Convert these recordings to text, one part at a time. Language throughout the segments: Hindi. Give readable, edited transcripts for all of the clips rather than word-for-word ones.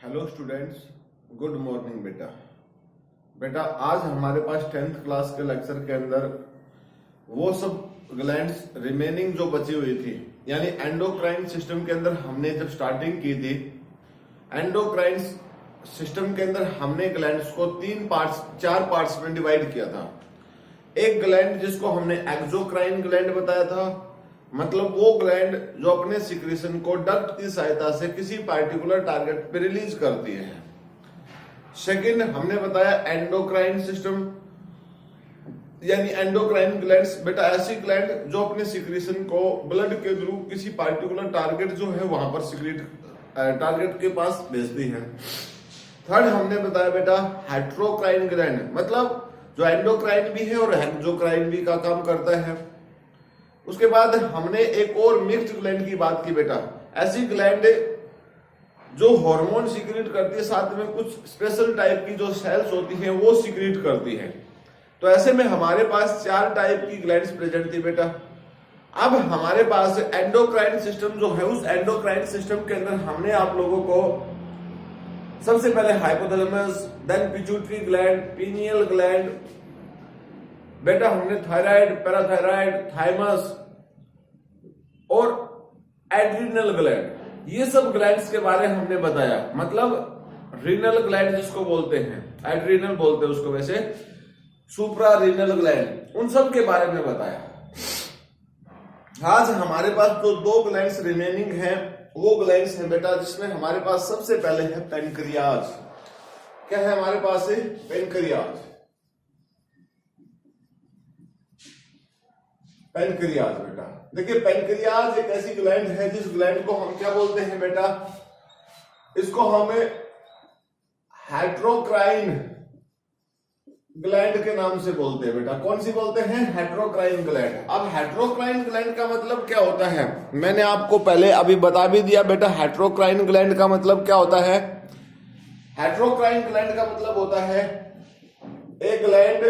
हेलो स्टूडेंट्स, गुड मॉर्निंग बेटा आज हमारे पास 10th क्लास के लेक्चर के अंदर वो सब ग्लैंड्स रिमेनिंग जो बची हुई थी, यानी एंडोक्राइन सिस्टम के अंदर हमने जब स्टार्टिंग की थी, एंडोक्राइन सिस्टम के अंदर हमने ग्लैंड्स को चार पार्ट्स में डिवाइड किया था। एक ग्लैंड जिसको हमने एक्सोक्राइन ग्लैंड बताया था, मतलब वो ग्लैंड जो अपने सिक्रीशन को डक्ट की सहायता से किसी पार्टिकुलर टारगेट पे रिलीज करती है। सेकंड हमने बताया एंडोक्राइन सिस्टम, यानी एंडोक्राइन ग्लैंड्स बेटा ऐसी ग्लैंड जो अपने सिक्रीशन को ब्लड के थ्रू किसी पार्टिकुलर टारगेट जो है वहां पर सिक्रीट टारगेट के पास भेजती है। थर्ड हमने बताया बेटा हेट्रोक्राइन ग्लैंड, मतलब जो एंडोक्राइन भी है और एक्सोक्राइन भी का काम करता है। उसके बाद हमने एक और मिक्स्ड ग्लैंड की बात की बेटा, ऐसी ग्लैंड जो हार्मोन सिक्रीट करती है, साथ में कुछ स्पेशल टाइप की जो सेल्स होती हैं वो सिक्रीट करती है। तो ऐसे में हमारे पास 4 टाइप की ग्लैंड्स प्रेजेंट थी बेटा। अब हमारे पास एंडोक्राइन सिस्टम जो है, उस एंडोक्राइन सिस्टम के अंदर हमने आप लोगों को सबसे पहले hypothalamus, then pituitary gland, pineal gland, बेटा हमने थायराइड, पैराथायराइड, थाइमस और एड्रिनल ग्लैंड, ये सब ग्लैंड्स के बारे में हमने बताया। मतलब रीनल ग्लैंड जिसको बोलते हैं, एड्रिनल बोलते हैं उसको, वैसे सुप्रा रीनल ग्लैंड, उन सब के बारे में बताया। आज हमारे पास जो 2 ग्लैंड्स रिमेनिंग हैं वो ग्लैंड्स हैं बेटा, जिसमें हमारे पास सबसे पहले है पेनक्रियाज। क्या है हमारे पास? पेनक्रियाज। पेनक्रियाज बेटा देखिए, पेनक्रियाज एक ऐसी ग्लैंड है जिस ग्लैंड को हम क्या बोलते हैं बेटा, इसको हम हेट्रोक्राइन ग्लैंड के नाम से बोलते हैं बेटा। कौन सी बोलते हैं? Heterocrine gland. अब हेट्रोक्राइन ग्लैंड का मतलब क्या होता है, मैंने आपको पहले अभी बता भी दिया बेटा। हेट्रोक्राइन ग्लैंड का मतलब क्या होता है? हेट्रोक्राइन ग्लैंड का मतलब होता है एक gland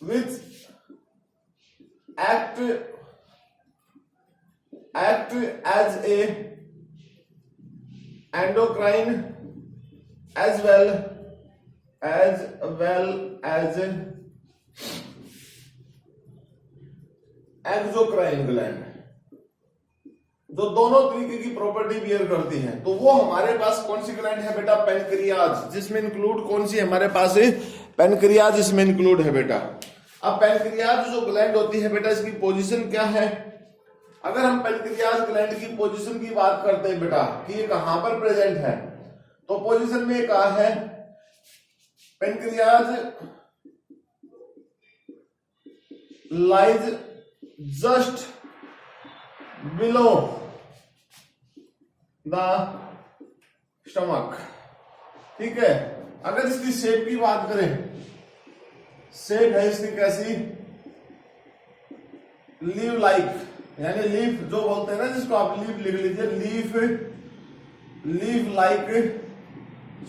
which act as a endocrine as well as exocrine gland, जो दोनों तरीके की प्रॉपर्टी बियर करती हैं। तो वो हमारे पास कौन सी ग्लैंड है बेटा? पेनक्रियाज, जिसमें इंक्लूड कौन सी हमारे पास है? पेनक्रियाज इसमें इंक्लूड है बेटा। अब पेनक्रियाज जो ग्लैंड होती है बेटा, इसकी पोजीशन क्या है? अगर हम पेनक्रियाज ग्लैंड की पोजीशन की बात करते हैं बेटा कि ये कहां पर प्रेजेंट है, तो पोजीशन में कहा है pancreas lies just below the stomach. ठीक है, अगर इसकी शेप की बात करें, शेप है इसकी कैसी? लीव लाइक, यानी लीफ जो बोलते हैं ना, जिसको आप लीफ लिख लीजिए, leaf like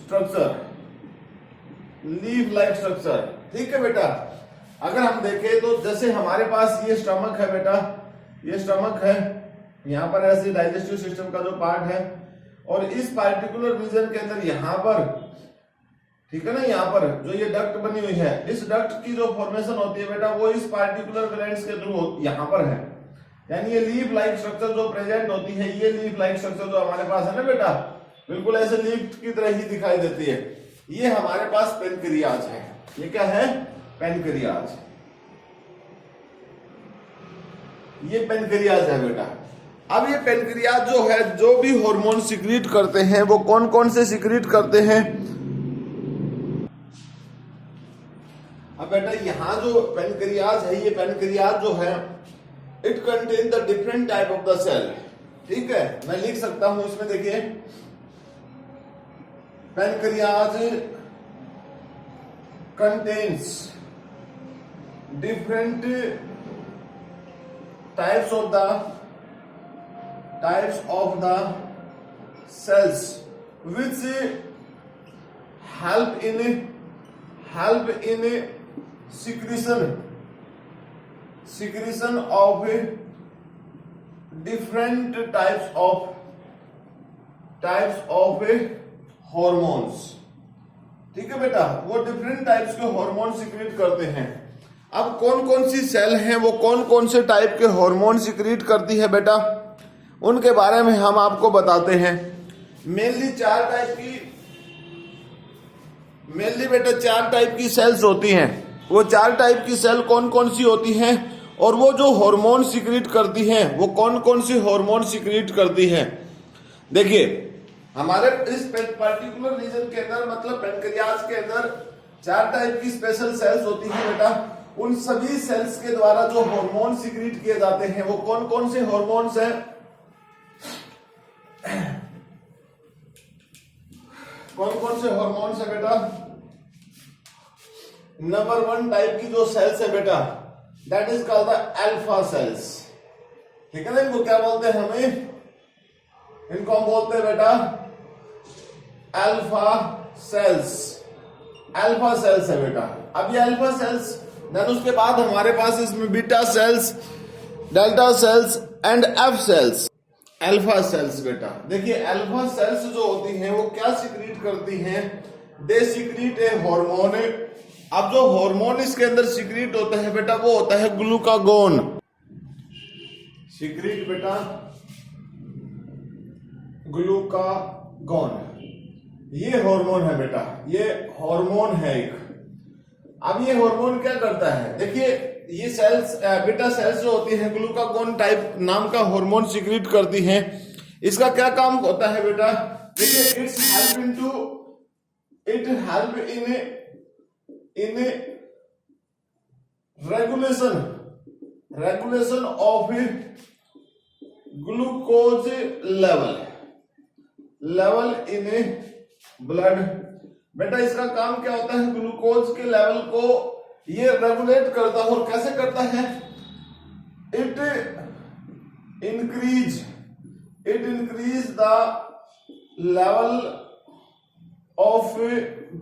structure, leaf like structure. ठीक है बेटा, अगर हम देखें तो जैसे हमारे पास ये स्टमक है बेटा, ये स्टमक है, यहां पर ऐसे डाइजेस्टिव सिस्टम का जो पार्ट है, और इस पार्टिकुलर रीजन के अंदर यहां पर, ठीक है ना, यहां पर जो ये डक्ट बनी हुई है, इस डक्ट की जो फॉर्मेशन होती है बेटा, वो इस पार्टिकुलर ग्लैंड्स के थ्रू यहां पर है। यानी ये लीफ लाइक स्ट्रक्चर जो प्रेजेंट होती है, ये लीफ लाइक स्ट्रक्चर जो हमारे पास है ना बेटा, बिल्कुल ऐसे लीफ की तरह ही दिखाई देती है, ये हमारे पास पेनक्रियाज है। ये क्या है? पेनक्रियाज। ये पेनक्रियाज है बेटा। अब ये पेनक्रियाज जो है, जो भी हार्मोन सिक्रीट करते हैं, वो कौन कौन से सिक्रीट करते हैं? अब बेटा यहां जो पेनक्रियाज है, ये पेनक्रियाज जो है, it contain the different type of the cell. ठीक है, मैं लिख सकता हूं इसमें, देखिए, pancreas contains different types of the cells which help in secretion of different types of hormones. ठीक है बेटा, वो डिफरेंट टाइप्स के हॉर्मोन सिक्रीट करते हैं। अब कौन कौन सी सेल हैं, वो कौन कौन से टाइप के हॉर्मोन सिक्रीट करती है बेटा, उनके बारे में हम आपको बताते हैं। मेनली बेटा 4 टाइप की सेल्स होती हैं। वो 4 टाइप की सेल कौन कौन सी होती हैं, और वो जो हार्मोन सिक्रीट करती हैं वो कौन कौन सी हार्मोन सिक्रीट करती हैं। देखिए, हमारे इस पर्टिकुलर रीजन के अंदर, मतलब पैनक्रियाज के अंदर 4 टाइप की स्पेशल सेल्स होती हैं बेटा। उन सभी सेल्स के द्वारा जो हार्मोन सिक्रीट किए जाते हैं वो कौन कौन से हार्मोन्स हैं, कौन कौन से हार्मोन्स है बेटा। नंबर 1 टाइप की जो सेल्स है बेटा, that is called the alpha cells. ठीक है ना, इनको क्या बोलते हैं हमें, इनको हम बोलते हैं बेटा अल्फा सेल्स। अल्फा सेल्स है बेटा। अब ये अल्फा सेल्स, देन उसके बाद हमारे पास इसमें beta cells, delta cells and F cells. Alpha cells बेटा, देखिए अल्फा सेल्स जो होती हैं वो क्या सिक्रीट करती हैं, दे सिक्रीट ए हार्मोन। अब जो हार्मोन इसके अंदर सिक्रीट होता है बेटा, वो होता है ग्लूकागोन। सिक्रीट बेटा ग्लूकागोन, ये हार्मोन है बेटा, ये हार्मोन है एक। अब ये हार्मोन क्या करता है, देखिए ये सेल्स, बीटा सेल्स जो होती हैं ग्लूकागोन टाइप नाम का हार्मोन सिक्रीट करती हैं। इसका क्या काम होता है बेटा, देखिए it help in regulation of glucose level in blood. बेटा इसका काम क्या होता है, ग्लूकोज के लेवल को ये रेगुलेट करता है। और कैसे करता है, it increase the level of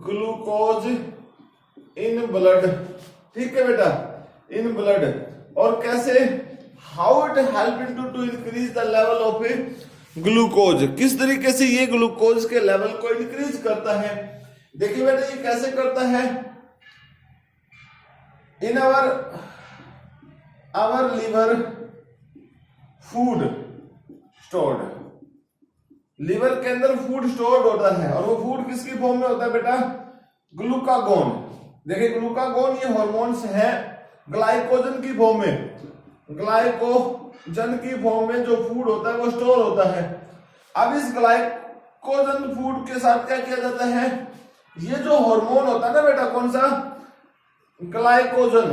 glucose in blood. ठीक है बेटा, इन ब्लड। और कैसे, how it help to increase the level of glucose, किस तरीके से ये ग्लूकोज के लेवल को इंक्रीज करता है। देखिए बेटा ये कैसे करता है, in our liver food stored, liver के अंदर फूड स्टोर्ड होता है। और वो फूड किसकी फॉर्म में होता है बेटा, ग्लूकागोन। देखिए ग्लूकागोन ये हार्मोन्स है ग्लाइकोजन की फॉर्म में, ग्लाइकोजन की फॉर्म में जो फूड होता है वो स्टोर होता है। अब इस ग्लाइकोजन फूड के साथ क्या किया जाता है, ये जो हार्मोन होता है ना बेटा, कौन सा, ग्लाइकोजन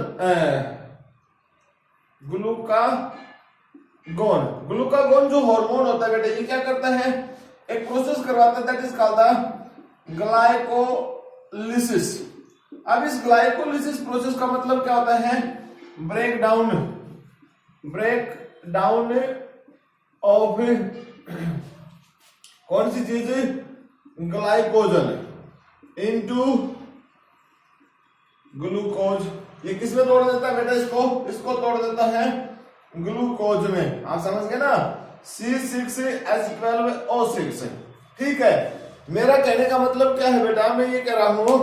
ग्लूकागोन जो हार्मोन होता है बेटा, ये क्या करता है, एक प्रोसेस करवाता है, that is called the glycolysis. अब इस ग्लाइकोलिसिस प्रोसेस का मतलब क्या होता है, ब्रेक डाउन ऑफ कौन सी चीज, ग्लाइकोजन इनटू ग्लूकोज। ये किसमें तोड़ देता है बेटा, इसको तोड़ देता है ग्लूकोज में। आप समझ गए ना, C6H12O6। ठीक है, मेरा कहने का मतलब क्या है बेटा, मैं ये कह रहा हूं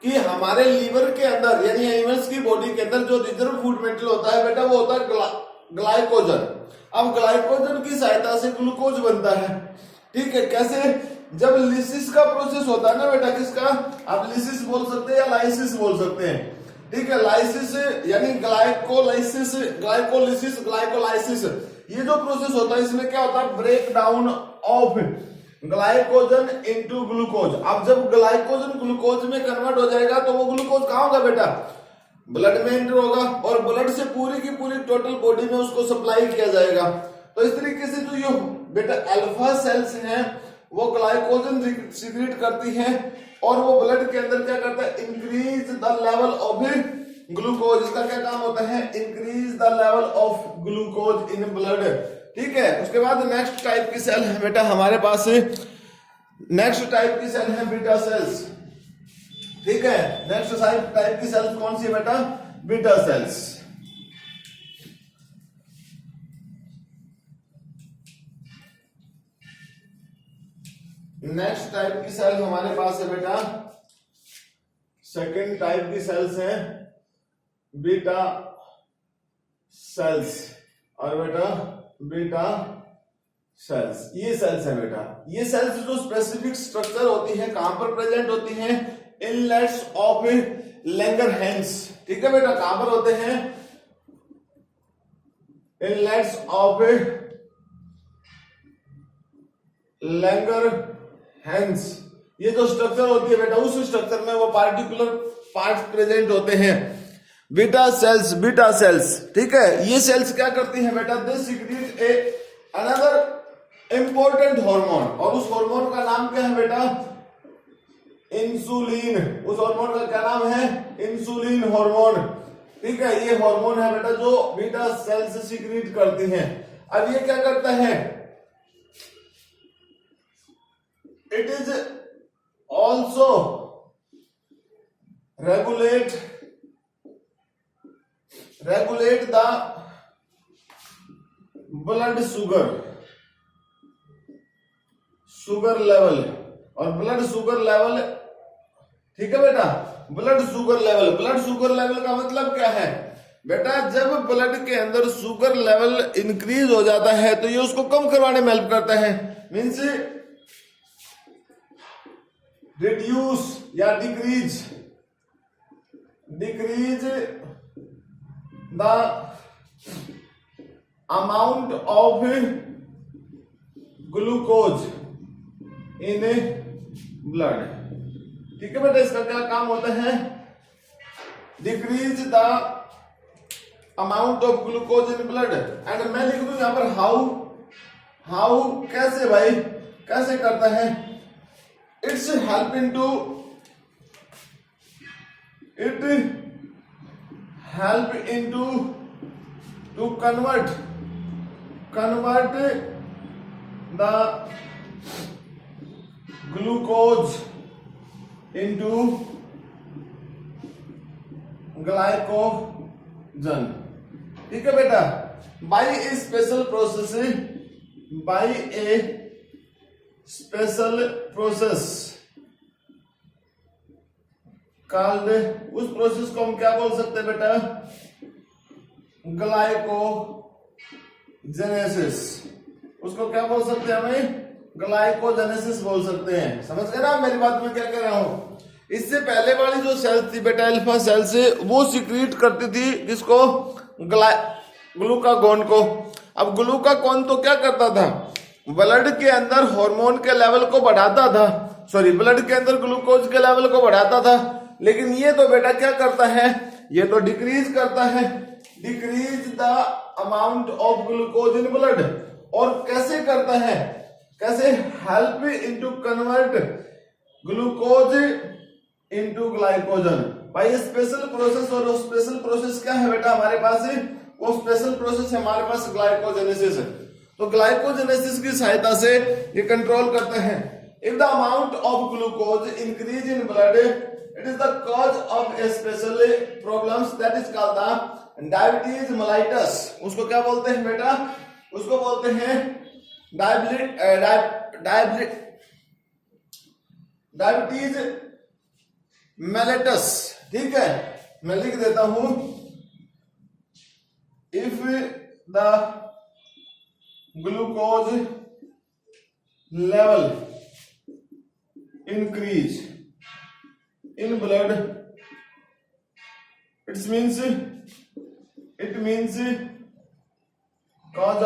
कि हमारे लीवर के अंदर यानी एनिमल्स की बॉडी के अंदर जो रिजर्व फूड मेटेरियल होता है बेटा, वो होता है ग्लाइकोजन। अब ग्लाइकोजन की सहायता से ग्लूकोज बनता है। ठीक है, कैसे, जब लिसिस का प्रोसेस होता है ना बेटा, किसका, आप लिसिस बोल सकते हैं या लाइसिस बोल सकते हैं। ठीक है, लाइसिस यानी ग्लाइकोलाइसिस, ग्लाइकोलाइसिस, ये जो प्रोसेस होता है इसमें क्या होता है, break down of glycogen into glucose. अब जब ग्लाइकोजन ग्लूकोज में कन्वर्ट हो जाएगा तो वो ग्लूकोज कहां होगा बेटा, ब्लड में एंटर होगा और ब्लड से पूरी की पूरी टोटल बॉडी में उसको सप्लाई किया जाएगा। तो इस तरीके से जो ये बेटा अल्फा सेल्स हैं वो ग्लाइकोजन सिक्रीट करती हैं और वो ब्लड के अंदर क्या करता है, increase the level of glucose. इसका क्या काम होता है, increase the level of glucose in blood. ठीक है, उसके बाद नेक्स्ट टाइप की सेल है बेटा हमारे पास, नेक्स्ट टाइप की सेल है बीटा सेल्स। ठीक है, नेक्स्ट टाइप की सेल्स कौन सी है बेटा, बीटा सेल्स। नेक्स्ट टाइप की सेल हमारे पास है बेटा, सेकेंड टाइप की सेल्स है बीटा सेल्स और बेटा बीटा सेल्स। ये सेल्स है बेटा, ये सेल्स जो स्पेसिफिक स्ट्रक्चर होती है कहां पर प्रेजेंट होती हैं, इनलेट्स ऑफ लैंगरहैंस। ठीक है बेटा, कहां पर होते हैं, इनलेट्स ऑफ लैंगरहैंस। ये जो स्ट्रक्चर होती है बेटा, उस स्ट्रक्चर में वो पार्टिकुलर पार्ट्स प्रेजेंट होते हैं, बीटा सेल्स। बीटा सेल्स, ठीक है, ये सेल्स क्या करती हैं बेटा, they secrete a another important hormone, और उस हार्मोन का नाम क्या है बेटा, इंसुलिन। उस हार्मोन का क्या नाम है, इंसुलिन हार्मोन। ठीक है, ये हार्मोन है बेटा जो बीटा सेल्स सीक्रेट करती हैं। अब ये क्या करता है, it is also regulate the blood sugar level. और ब्लड शुगर लेवल, ठीक है बेटा, ब्लड शुगर लेवल का मतलब क्या है बेटा, जब ब्लड के अंदर शुगर लेवल इंक्रीज हो जाता है तो ये उसको कम करवाने में हेल्प करता है। मीन्स रिड्यूस या decrease the amount of glucose in blood. ठीक है बेटा, इसका क्या काम होता है, decrease the amount of glucose in blood. And मैं लिख दूं यहां पर हाउ कैसे भाई, कैसे करता है, it's help into to convert the glucose into glycogen. ठीक है बेटा, बाय ए स्पेशल प्रोसेस कॉल्ड, उस प्रोसेस को हम क्या बोल सकते हैं बेटा, ग्लाइकोजेनेसिस। उसको क्या बोल सकते हैं हमें, ग्लाइकोजेनेसिस बोल सकते हैं। समझ गए ना मेरी बात में क्या कह रहा हूं। इससे पहले वाली जो सेल्स थी बेटा, अल्फा सेल्स, वो सीक्रेट करती थी किसको, ग्लूकागोन को। अब ग्लूकागोन तो क्या करता था, ब्लड के अंदर हार्मोन के लेवल को बढ़ाता था, ब्लड के अंदर ग्लूकोज के लेवल को बढ़ाता था। लेकिन ये तो बेटा क्या करता है, ये तो डिक्रीज करता है, decrease the amount of glucose in blood. और कैसे करता है, कैसे, help into convert glucose into glycogen by special process. और वो स्पेशल प्रोसेस क्या है बेटा हमारे पास, वो स्पेशल प्रोसेस है हमारे पास ग्लाइकोजेनेसिस। तो ग्लाइकोजेनेसिस की सहायता से ये कंट्रोल करते हैं। If the amount of glucose increase in blood, it is the cause of A special problems that is called the diabetes mellitus. उसको क्या बोलते हैं बेटा, उसको बोलते हैं डायबिटीज मेलाइटस। ठीक है, मैं लिख देता हूं, if the glucose level increase in blood, it means cause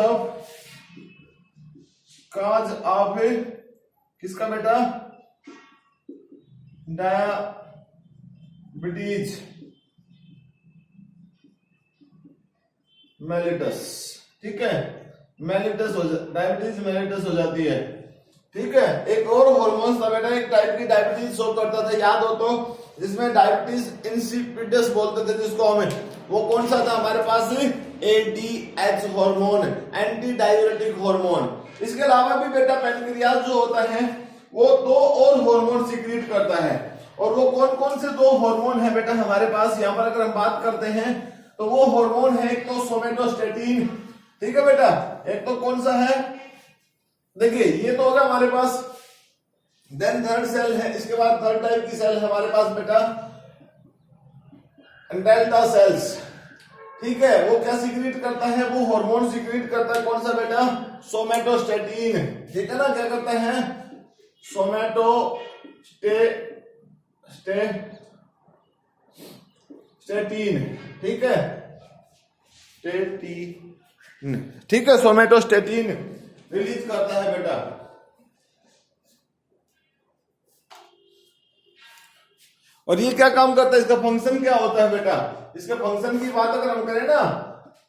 of किसका बेटा, डायबिटीज मेलिटस। ठीक है, डायबिटीज मेलिटस हो जाती है। ठीक है, एक और हार्मोन था बेटा, एक टाइप की डायबिटीज शो करता था, याद हो तो, जिसमें डायबिटीज इंसिपिडस बोलते थे जिसको हमें, वो कौन सा था हमारे पास, ADH hormone, anti diuretic hormone. इसके अलावा भी बेटा पैनक्रियाज जो होता है वो दो और हार्मोन सीक्रेट करता है। और वो कौन कौन से दो हार्मोन है बेटा हमारे पास, यहां पर अगर हम बात करते हैं तो वो हार्मोन है, एक तो सोमेटोस्टेटिन। ठीक है बेटा, एक तो कौन सा है, देखिए ये तो होगा हमारे पास देन थर्ड सेल है, इसके बाद थर्ड टाइप की सेल है हमारे पास बेटा डेल्टा सेल्स। ठीक है, वो क्या सीक्रेट करता है, वो हार्मोन सीक्रेट करता है, कौन सा बेटा, सोमेटोस्टेटिन। ठीक है ना, क्या करता है, स्टेटिन। ठीक है, स्टेटिन, ठीक है, सोमेटोस्टेटिन रिलीज करता है बेटा। और ये क्या काम करता है, इसका फंक्शन क्या होता है बेटा, इसके फंक्शन की बात अगर हम करें ना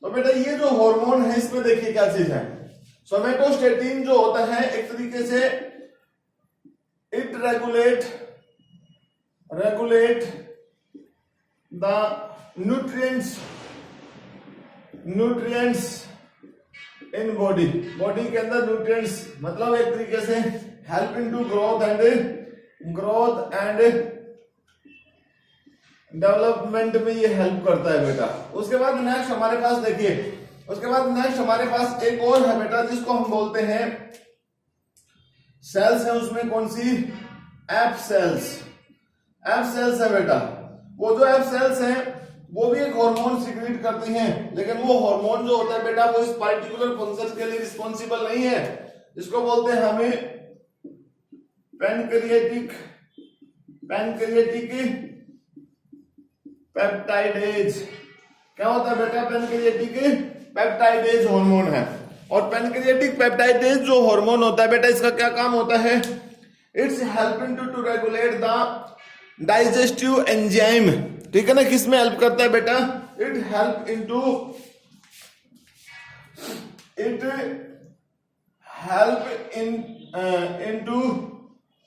तो बेटा ये जो हार्मोन है इसमें देखिए क्या चीज है, सोमेटोस्टेटिन जो होता है एक तरीके से it regulate the nutrients in body के अंदर न्यूट्रिएंट्स मतलब एक तरीके से help in to growth and development में ये हेल्प करता है बेटा। उसके बाद नेक्स्ट हमारे पास देखिए, उसके बाद नेक्स्ट हमारे पास एक और है बेटा जिसको हम बोलते हैं सेल्स है, उसमें कौन सी, एफ सेल्स है बेटा। वो जो एफ सेल्स हैं वो भी एक हार्मोन सीक्रेट करती हैं, लेकिन वो हार्मोन जो होता है बेटा वो इस पर्टिकुलर फंक्शन के लिए रिस्पॉन्सिबल नहीं है, इसको बोलते हैं हमें पैनक्रिएटिक पेप्टाइडेज। क्या होता है बेटा, पैनक्रिएटिक पेप्टाइडेज हार्मोन है। और पैनक्रिएटिक पेप्टाइडेज जो हार्मोन होता है बेटा इसका क्या काम होता है, it's helping to regulate the digestive enzyme. ठीक है ना, किस में हेल्प करता है बेटा, it help into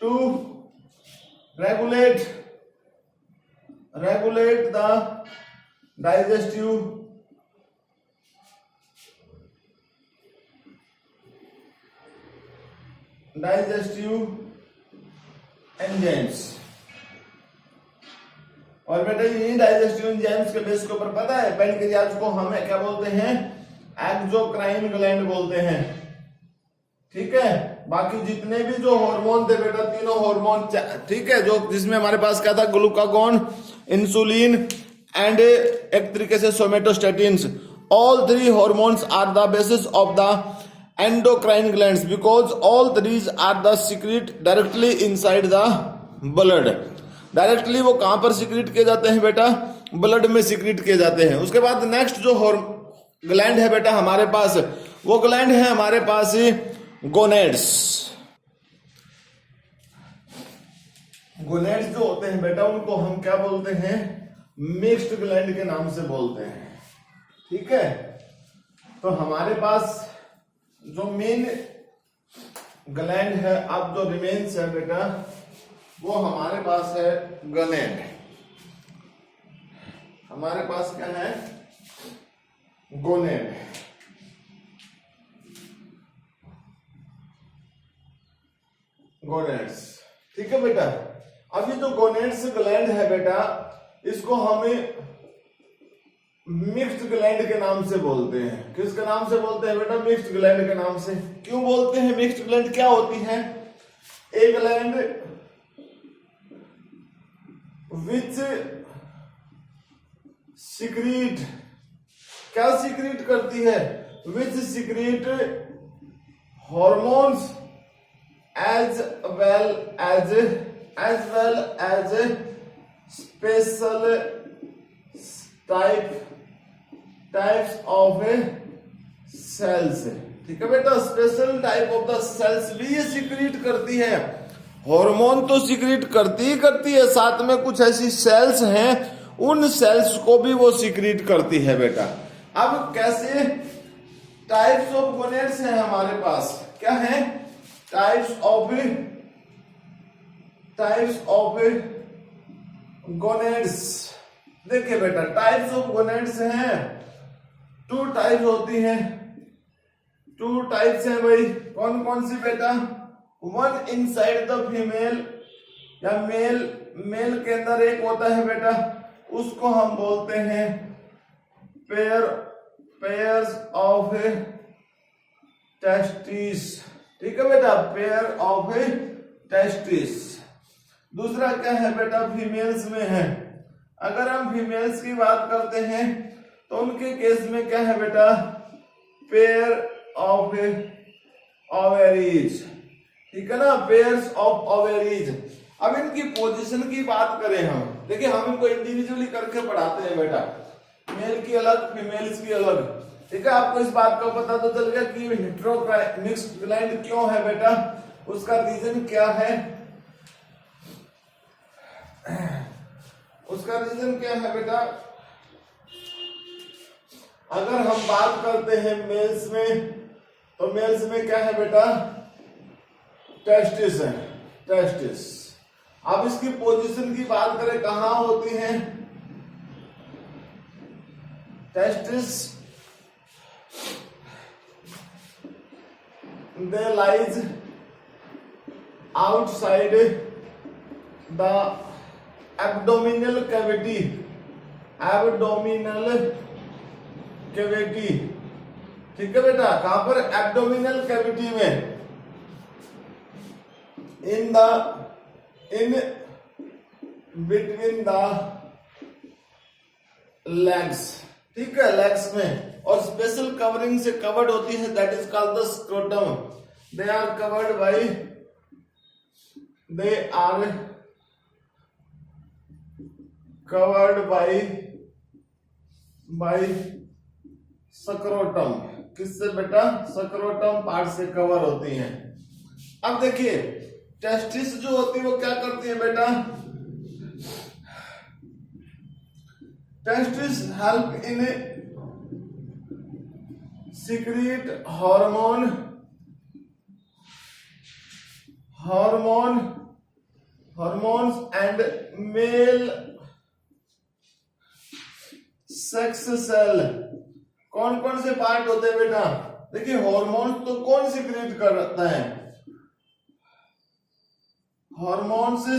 to regulate the digestive enzymes। और बेटा ये डाइजेस्टिव एंजाइम्स के बेस के ऊपर पता है पैनक्रियाज को हमें क्या बोलते हैं, एक्सोक्राइन ग्लैंड बोलते हैं। ठीक है, बाकी जितने भी जो हार्मोन थे बेटा तीनों हार्मोन, ठीक है, जो जिसमें हमारे पास क्या था, ग्लूकागॉन, इंसुलिन एंड एक तरीके से somatostatins, all three hormones are the basis of the endocrine glands because all threes are the secrete directly inside the blood. Directly वो कहां पर सीक्रेट किए जाते हैं बेटा, ब्लड में सीक्रेट किए जाते हैं। उसके बाद नेक्स्ट जो ग्लैंड है बेटा हमारे पास, वो ग्लैंड है हमारे पास गोनेड्स। गोनेड्स जो होते हैं बेटा उनको हम क्या बोलते हैं, मिक्स्ड ग्लैंड के नाम से बोलते हैं। ठीक है, तो हमारे पास जो मेन ग्लैंड है अब जो रिमेन्स है बेटा वो हमारे पास है गोनेड। हमारे पास क्या है, गोनेड। गोनेड्स, ठीक है बेटा। अभी जो गोनेड्स ग्लैंड है बेटा इसको हमें मिक्स्ड ग्लैंड के नाम से बोलते हैं। किसके नाम से बोलते हैं बेटा, मिक्स्ड ग्लैंड के नाम से। क्यों बोलते हैं मिक्स्ड ग्लैंड, क्या होती है, ए ग्लैंड विच सीक्रेट, क्या सीक्रेट करती है, which secrete hormones as well as special types of cells। ठीक है बेटा, special type of the cells भी ये सीक्रेट करती है। हार्मोन तो सीक्रेट करती है, साथ में कुछ ऐसी सेल्स हैं उन सेल्स को भी वो सीक्रेट करती है बेटा। अब कैसे टाइप्स ऑफ गोनेड्स हैं हमारे पास, क्या है, टाइप्स ऑफ गोनेड्स। देखिए बेटा टाइप्स ऑफ गोनेड्स हैं, टू टाइप्स होती हैं, टू टाइप्स हैं भाई। कौन कौन सी बेटा, वन इनसाइड द फीमेल या मेल के अंदर एक होता है बेटा, उसको हम बोलते हैं पेयर्स ऑफ टेस्टिस। ठीक है बेटा, पेयर ऑफ टेस्टिस। दूसरा क्या है बेटा, फीमेल्स में है। अगर हम फीमेल्स की बात करते हैं तो उनके केस में क्या है बेटा, पेयर ऑफ ओवेरीज, ठीक है ना, पेयर्स ऑफ ओवेरीज। अब इनकी पोजीशन की बात करें हम, देखिए हम इनको इंडिविजुअली करके पढ़ाते हैं बेटा, मेल की अलग फीमेल्स की अलग, ठीक है। आपको इस बात का पता तो चल गया कि मिक्स्ड ग्लैंड क्यों है बेटा, उसका रीजन क्या है, उसका रीजन क्या है बेटा। अगर हम बात करते हैं मेल्स में, तो मेल्स में क्या है बेटा, टेस्टिस है, टेस्टिस। अब इसकी पोजीशन की बात करें कहां होती है, testis they lies outside the abdominal cavity, abdominal cavity, ठीक है बेटा, कहां पर, एब्डोमिनल कैविटी में, in between the legs, ठीक है, लेग्स में, और स्पेशल कवरिंग से कवर्ड होती है, that is called the scrotum. They are covered by, they are covered by scrotum. किससे बेटा, स्क्रोटम पार्ट से कवर होती हैं। अब देखिए टेस्टिस जो होती है वो क्या करती है बेटा, testis help in secrete hormones and male sex cell. कौन कौन से पार्ट होते हैं बेटा, देखिए हार्मोन्स तो कौन सिक्रीट करता है, हार्मोन से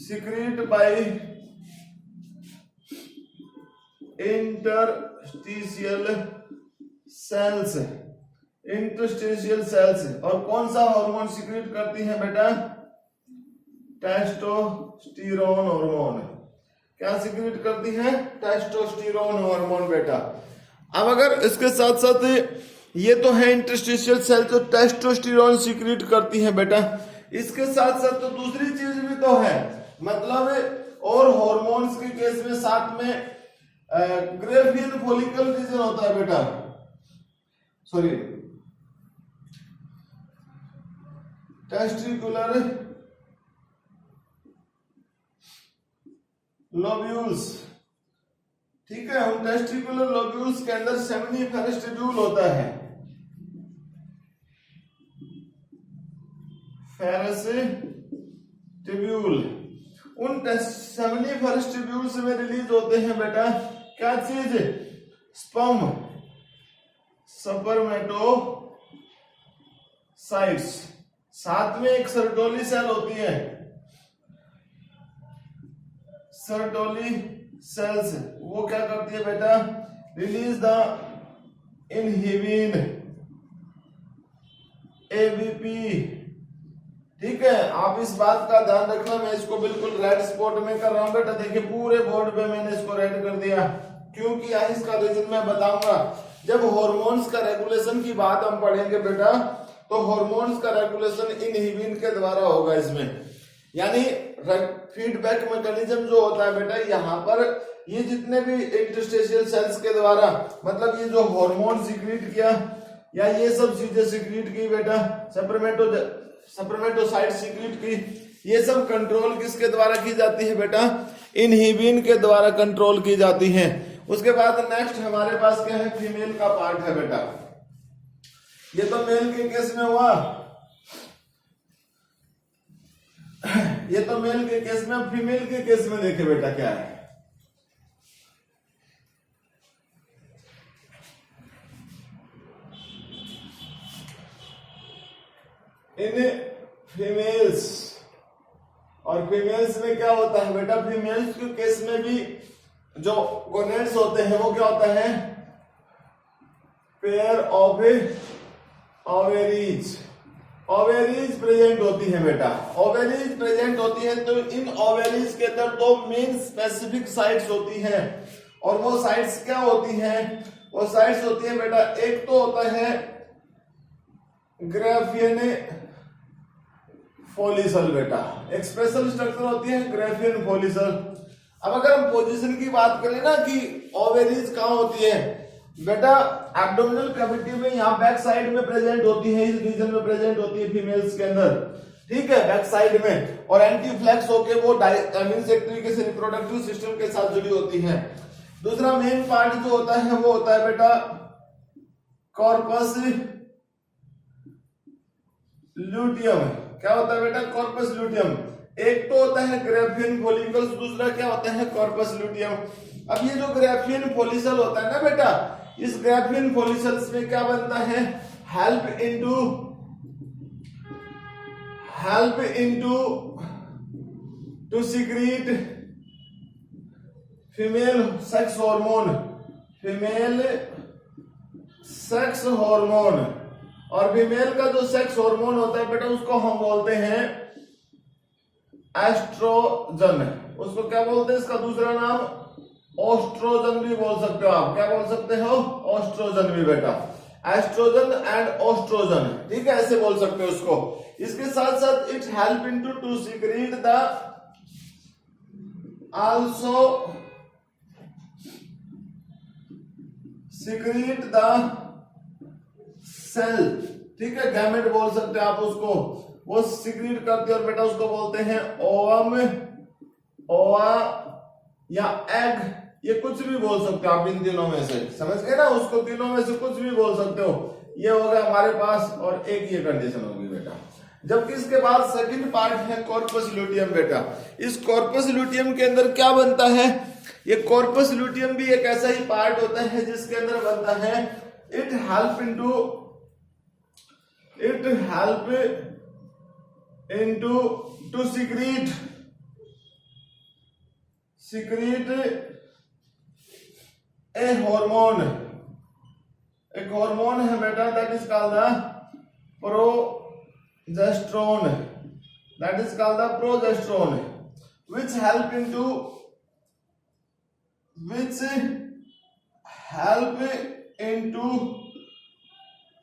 secrete by interstitial cells, interstitial cells. और कौन सा हार्मोन सिक्रीट करती है बेटा, टेस्टोस्टेरोन हार्मोन। क्या सिक्रीट करती है, टेस्टोस्टेरोन हार्मोन बेटा। अब अगर इसके साथ साथ ये तो है इंटरस्टिशियल सेल जो टेस्टोस्टेरोन सिक्रीट करती है बेटा, इसके साथ साथ तो दूसरी चीज भी तो है, मतलब और हार्मोन्स के केस में साथ में ग्रेवियन फॉलिकल रीजन होता है बेटा, सॉरी टेस्टिकुलर लोब्यूल्स, ठीक है। उन टेस्टिकुलर लोब्यूल्स के अंदर सेमिनिफेरस ट्यूब्यूल होता है, फेरस ट्यूब्यूल। उन सेमिनिफेरस ट्यूब्यूल्स में रिलीज होते हैं बेटा क्या चीज, स्पर्म, स्पर्मेटोसाइट्स। साथ में एक सर्टोली सेल होती है, सर्टोली सेल्स, वो क्या करती है बेटा, रिलीज द इनहिबिन एबीपी, ठीक है। आप इस बात का ध्यान रखना, मैं इसको बिल्कुल रेड स्पॉट में कर रहा हूं बेटा, देखिए पूरे बोर्ड पे मैंने इसको रेड कर दिया, क्योंकि इसका रीजन मैं बताऊंगा। जब हार्मोन्स का रेगुलेशन की बात हम पढ़ेंगे बेटा, तो हार्मोन्स का रेगुलेशन इनहिबिन के द्वारा होगा इसमें, यानी फीडबैक मैकेनिज्म जो होता है बेटा, यहाँ पर ये जितने भी इंटरस्टिशियल सेल्स के द्वारा, मतलब ये जो हार्मोन सिक्रीट किया या ये सब चीजें सिक्रीट की बेटा, स्पर्मेटोसाइट सिक्रीट की, ये सब कंट्रोल किसके द्वारा की जाती है बेटा, इनहिबिन के द्वारा कंट्रोल की जाती है। उसके बाद नेक्स्ट हमारे पास क्या है, फीमेल का पार्ट है बेटा। ये तो मेल के केस में हुआ, ये तो मेल के केस में। फीमेल के केस में देखे बेटा क्या है, इन फीमेल्स, और फीमेल्स में क्या होता है बेटा, फीमेल्स के केस में भी जो गोनेड्स होते हैं वो क्या होता है, pair of ovaries, ovaries present होती है बेटा, ओवेरीज प्रेजेंट होती है। तो इन ओवेरीज के अंदर दो मेन स्पेसिफिक साइट्स होती हैं, और वो साइट्स क्या होती हैं? वो साइट्स होती है बेटा, एक तो होता है ग्राफियन फोलिसल बेटा, एक स्पेशल स्ट्रक्चर होती है ग्राफियन फोलिसल। अब अगर हम पोजीशन की बात करें ना कि ओवेरीज कहाँ होती है बेटा, एब्डोमिनल कैविटी में, यहाँ बैक साइड में प्रेजेंट होती है, इस रीजन में प्रेजेंट होती है फीमेल्स के अंदर, ठीक है, बैक साइड में, और एंटीफ्लेक्स होके वो मींस एक तरीके से रिप्रोडक्टिव सिस्टम के साथ जुड़ी होती है। दूसरा मेन पार्ट जो होता है वो होता है बेटा कॉर्पस ल्यूटियम। क्या होता है बेटा? Corpus luteum. एक तो होता है ग्राफियन फॉलिकल्स, दूसरा क्या होता है? Corpus luteum. अब ये जो ग्राफियन फॉलिकल होता है ना बेटा, इस ग्राफियन फॉलिकल्स में क्या बनता है? Help into to secret female sex hormone, और फीमेल का जो सेक्स हार्मोन होता है बेटा, उसको हम बोलते हैं एस्ट्रोजन। उसको क्या बोलते हैं? इसका दूसरा नाम ओस्ट्रोजन भी बोल सकते हो आप। क्या बोल सकते हो? ओस्ट्रोजन भी बेटा, एस्ट्रोजन एंड ओस्ट्रोजन, ठीक है, ऐसे बोल सकते हो उसको। इसके साथ साथ it help into to secrete the also secrete the cell, ठीक है, गैमेट बोल सकते हैं आप उसको, वो सीक्रेट करते हैं, और बेटा उसको बोलते हैं ओवम, ओवा या एग, ये कुछ भी बोल सकते हो आप इन तीनों में से, समझ गए ना? उसको तीनों में से कुछ भी बोल सकते हो। ये हो गया हमारे पास, और एक ये कंडीशन होगी बेटा। जबकि इसके बाद सेकंड पार्ट है कॉर्पस ल्यूटियम बेटा। इस कॉर्पस ल्यूटियम के अंदर क्या बनता है? ये कॉर्पस ल्यूटियम भी एक ऐसा ही पार्ट होता है जिसके अंदर बनता है it help into to secret A hormone. एक हार्मोन है बेटा, that is called the progesterone, which help into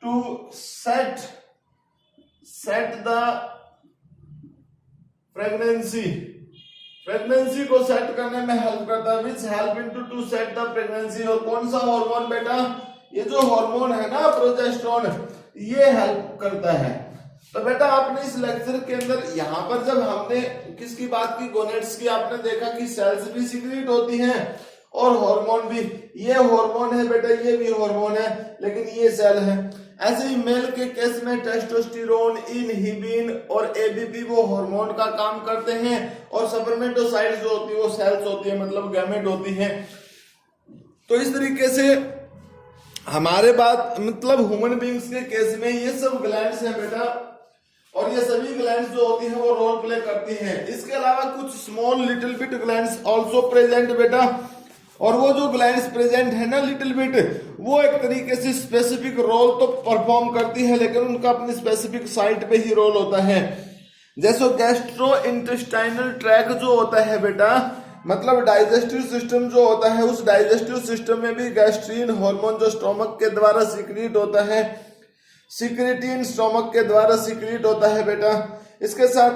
to set the pregnancy को सेट करने में हेल्प करता है, which help into to set the pregnancy. और कौन सा हार्मोन बेटा? ये जो हार्मोन है ना प्रोजेस्टेरोन, ये हेल्प करता है। तो बेटा आपने इस लेक्चर के अंदर यहाँ पर जब हमने किसकी बात की, गोनेड्स की, आपने देखा कि सेल्स भी सीक्रेट होती हैं और हार्मोन भी। ये हार्मोन है बेटा, ये भी हार्मोन है, लेकिन ये सेल है। ऐसे ही मेल के केस में टेस्टोस्टेरोन, इनहिबिन और एबीपी वो हार्मोन का काम करते हैं, और स्पर्मेटोसाइट्स जो होती है वो सेल्स होती है, मतलब गैमेट होती हैं। तो इस तरीके से हमारे बात मतलब ह्यूमन बींग्स के केस में ये सब ग्लैंड्स हैं बेटा, और ये सभी ग्लैंड्स जो होती हैं वो रोल प्ले करती हैं। इसके अलावा कुछ small little bit glands also present बेटा, और वो जो ग्लैंड्स प्रेजेंट है ना लिटिल बिट, वो एक तरीके से स्पेसिफिक रोल तो परफॉर्म करती है, लेकिन उनका अपनी स्पेसिफिक साइट पे ही रोल होता है। जैसे गैस्ट्रो इंटेस्टाइनल ट्रैक जो होता है बेटा, मतलब डाइजेस्टिव सिस्टम जो होता है, उस डाइजेस्टिव सिस्टम में भी गैस्ट्रीन हार्मोन जो स्टोमक के द्वारा सीक्रेट होता है, सीक्रेटिन स्टोमक के द्वारा सीक्रेट होता है बेटा। इसके साथ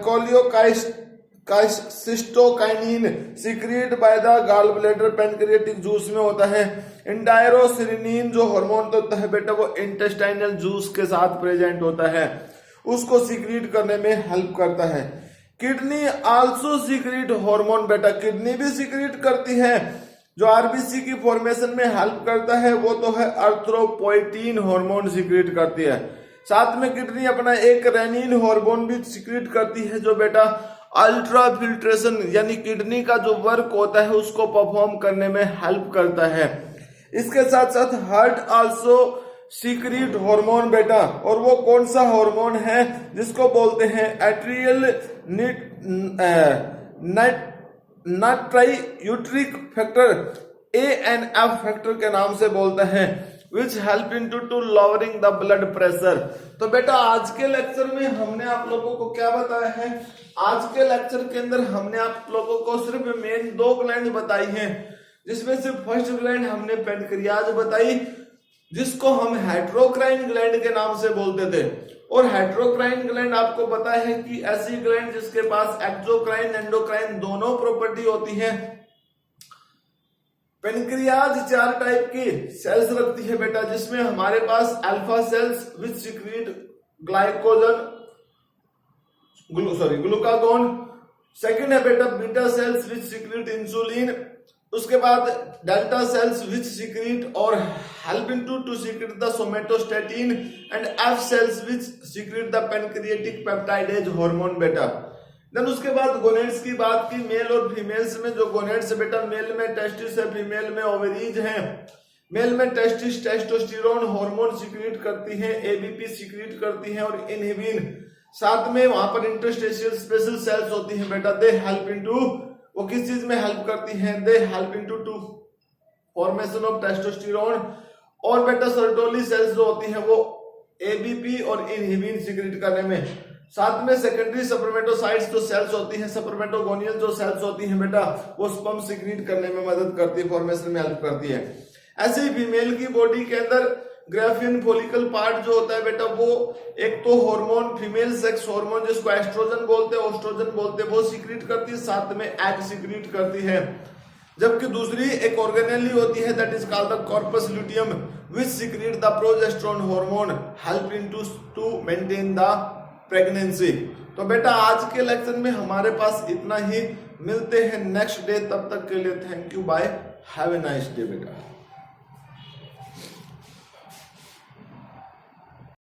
cholecystokinin secrete by the gall bladder pancreatic juice में होता है। इंडायरोसिनिन जो हार्मोन होता है बेटा, वो इंटेस्टाइनल जूस के साथ प्रेजेंट होता है, उसको सीक्रेट करने में हेल्प करता है। किडनी आल्सो सीक्रेट हार्मोन बेटा, किडनी भी सीक्रेट करती है, जो आरबीसी की फॉर्मेशन में हेल्प करता है, वो तो है एरिथ्रोपोइटिन हार्मोन सीक्रेट करती है। साथ में किडनी अपना एक रेनिन हार्मोन भी सीक्रेट करती है, जो बेटा अल्ट्रा फिल्ट्रेशन यानी किडनी का जो वर्क होता है उसको परफॉर्म करने में हेल्प करता है। इसके साथ साथ हार्ट आल्सो सीक्रेट हार्मोन बेटा, और वो कौन सा हार्मोन है? जिसको बोलते हैं एट्रियल नाइट्राइयूट्रिक फैक्टर, ANF फैक्टर के नाम से बोलते हैं। which help into to lowering the blood pressure। तो बेटा आज के लेक्चर में हमने आप लोगों को क्या बताया है, आज के लेक्चर के अंदर हमने आप लोगों को सिर्फ मेन 2 ग्लैंड बताई हैं, जिसमें से फर्स्ट ग्लैंड हमने पेनक्रियाज बताई, जिसको हम हेट्रोक्राइन ग्लैंड के नाम से बोलते थे। और हेट्रोक्राइन ग्लैंड आपको पता है कि ऐसी ग्लैंड जिसके पास एक्सोक्राइन एंडोक्राइन दोनों प्रॉपर्टी होती है। पेनक्रियाज 4 टाइप की सेल्स रखती है बेटा, जिसमें हमारे पास alpha cells which secrete glucagon, second है बेटा beta cells which secrete insulin, उसके बाद डेल्टा सेल्स विच सिक्रीट और help into to secrete the somatostatin, and F cells which secrete the pancreatic peptidase hormone बेटा। देन उसके बाद गोनेड्स की बात की, मेल और फीमेल्स में जो गोनेड्स है बेटा, मेल में टेस्टिस है, फीमेल में ओवरीज है। मेल में टेस्टिस टेस्टोस्टेरोन हार्मोन सिक्रीट करती है, एबीपी सिक्रीट करती है और इनहिबिन, साथ में वहां पर इंटरस्टेशियल स्पेशल सेल्स होती हैं बेटा, दे हेल्प इनटू, वो किस चीज में हेल्प करती हैं, they help into to formation of testosterone. और बेटा सर्टोली सेल्स जो होती हैं वो एबीपी और इनहिबिन सिक्रीट करने में, साथ में सेकेंडरी सप्रमेटोसाइट्स जो सेल्स होती हैं, सप्रमेटोगोनियल जो सेल्स होती हैं बेटा, वो स्पर्म सिक्रीट करने में मदद करती है, फॉर्मेशन में हेल्प करती है। ऐसे ही फीमेल की बॉडी के अंदर ग्राफियन फॉलिकल पार्ट जो होता है बेटा, वो एक तो हार्मोन, फीमेल सेक्स हार्मोन जिसको एस्ट्रोजन बोलते हैं, ओस्ट्रोजन बोलते हैं, वो सिक्रीट करती है, साथ में एग सिक्रीट करती है। जबकि दूसरी एक ऑर्गेनेली होती है, that is called the corpus luteum which secrete the progesterone hormone, help into to maintain the pregnancy. तो बेटा आज के लेक्चर में हमारे पास इतना ही, मिलते हैं नेक्स्ट डे, तब तक के लिए thank you, bye, have a nice day बेटा।